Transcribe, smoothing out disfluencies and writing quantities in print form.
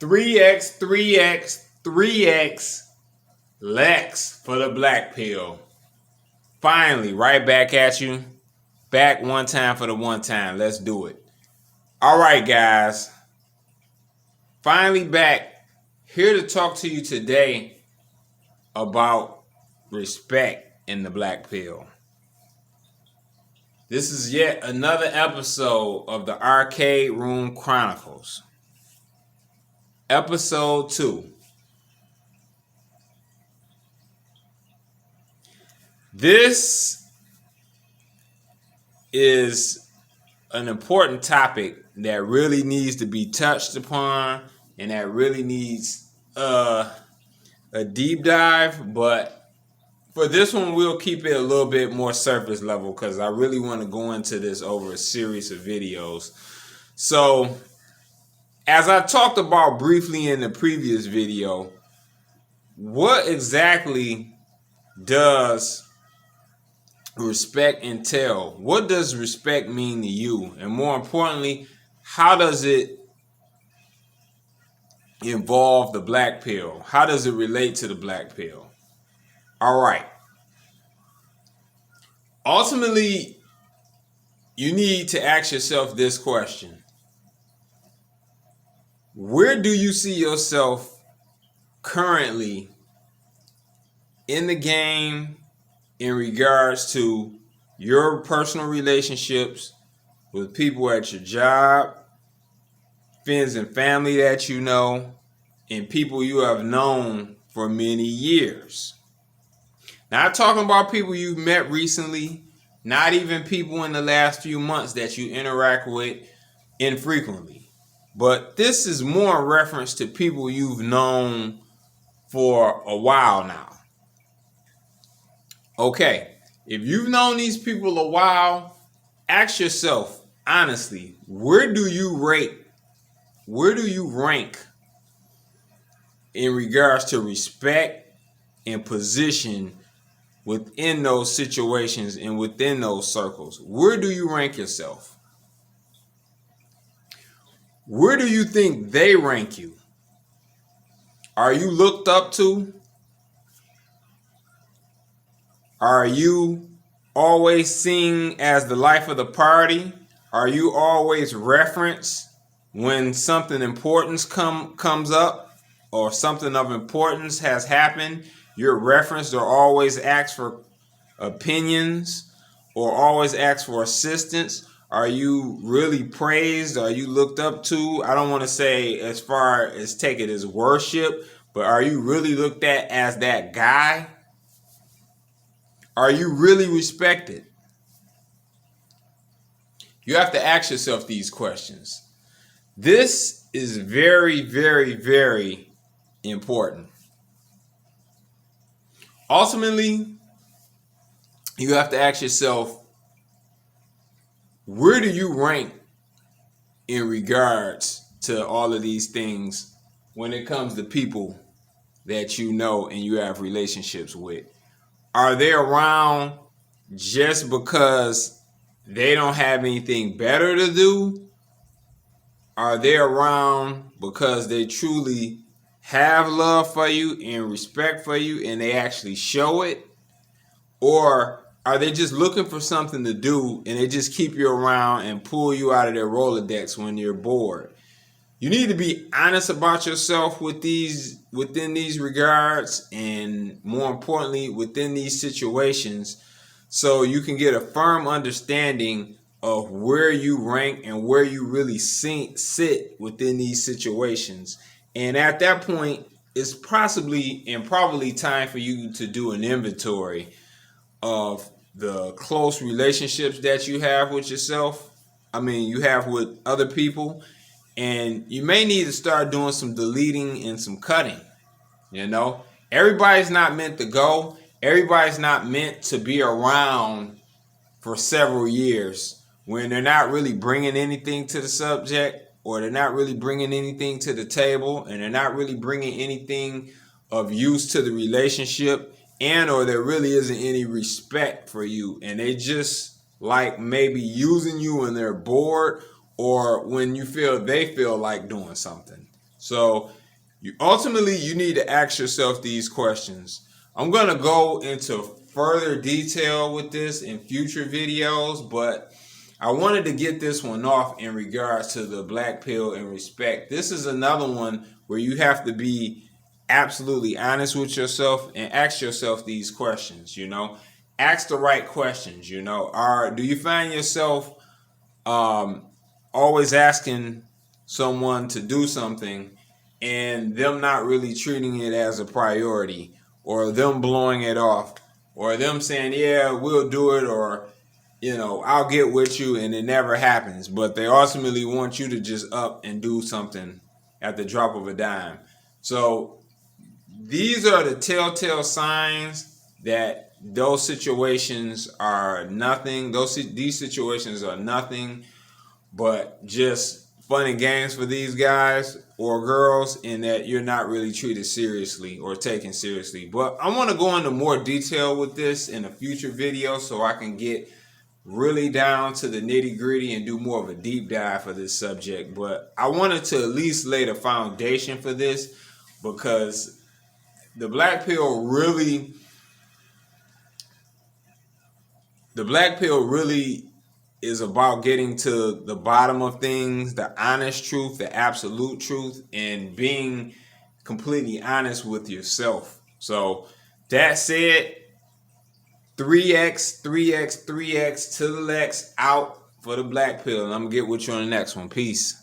3x, 3x, 3x Lex for the BlackPill. Finally, right back at you. Back one time for the one time. Let's do it. All right, guys. Finally back. Here to talk to you today about respect in the BlackPill. This is yet another episode of the Arcade Room Chronicles. Episode 2. This is an important topic that really needs to be touched upon and that really needs a deep dive. But for this one, we'll keep it a little bit more surface level because I really want to go into this over a series of videos. So, as I talked about briefly in the previous video, what exactly does respect entail? What does respect mean to you? And more importantly, how does it involve the BlackPill? How does it relate to the BlackPill? All right. Ultimately, you need to ask yourself this question. Where do you see yourself currently in the game in regards to your personal relationships with people at your job, friends and family that you know, and people you have known for many years? Not talking about people you've met recently, not even people in the last few months that you interact with infrequently. But this is more in reference to people you've known for a while now. Okay, if you've known these people a while, ask yourself, honestly, where do you rank in regards to respect and position within those situations and within those circles? Where do you rank yourself? Where do you think they rank you? Are you looked up to? Are you always seen as the life of the party? Are you always referenced when something important comes up or something of importance has happened? You're referenced or always asked for opinions or always asked for assistance? Are you really praised? Are you looked up to? I don't want to say as far as take it as worship, but are you really looked at as that guy? Are you really respected? You have to ask yourself these questions. This is very, very, very important. Ultimately, you have to ask yourself, where do you rank in regards to all of these things when it comes to people that you know and you have relationships with? Are they around just because they don't have anything better to do? Are they around because they truly have love for you and respect for you and they actually show it? Or are they just looking for something to do and they just keep you around and pull you out of their Rolodex when you're bored? You need to be honest about yourself within these regards, and more importantly, within these situations, so you can get a firm understanding of where you rank and where you really sit within these situations. And at that point, it's probably time for you to do an inventory of the close relationships that you have with yourself. You have with other people. And you may need to start doing some deleting and some cutting. Everybody's not meant to go. Everybody's not meant to be around for several years when they're not really bringing anything to the subject, or they're not really bringing anything to the table, and they're not really bringing anything of use to the relationship, and or there really isn't any respect for you, and they just like maybe using you when they're bored or when they feel like doing something. So ultimately you need to ask yourself these questions. I'm going to go into further detail with this in future videos, but I wanted to get this one off in regards to the black pill and respect. This is another one where you have to be absolutely honest with yourself and ask yourself these questions, ask the right questions, do you find yourself always asking someone to do something and them not really treating it as a priority, or them blowing it off, or them saying, yeah, we'll do it, or I'll get with you, and it never happens, but they ultimately want you to just up and do something at the drop of a dime. So these are the telltale signs that those situations are nothing. These situations are nothing but just fun and games for these guys or girls, in that you're not really treated seriously or taken seriously. But I want to go into more detail with this in a future video so I can get really down to the nitty gritty and do more of a deep dive for this subject. But I wanted to at least lay the foundation for this, because the black pill really is about getting to the bottom of things, the honest truth, the absolute truth, and being completely honest with yourself. So that said, 3x, 3x, 3x to the Lex out for the black pill. And I'm going to get with you on the next one. Peace.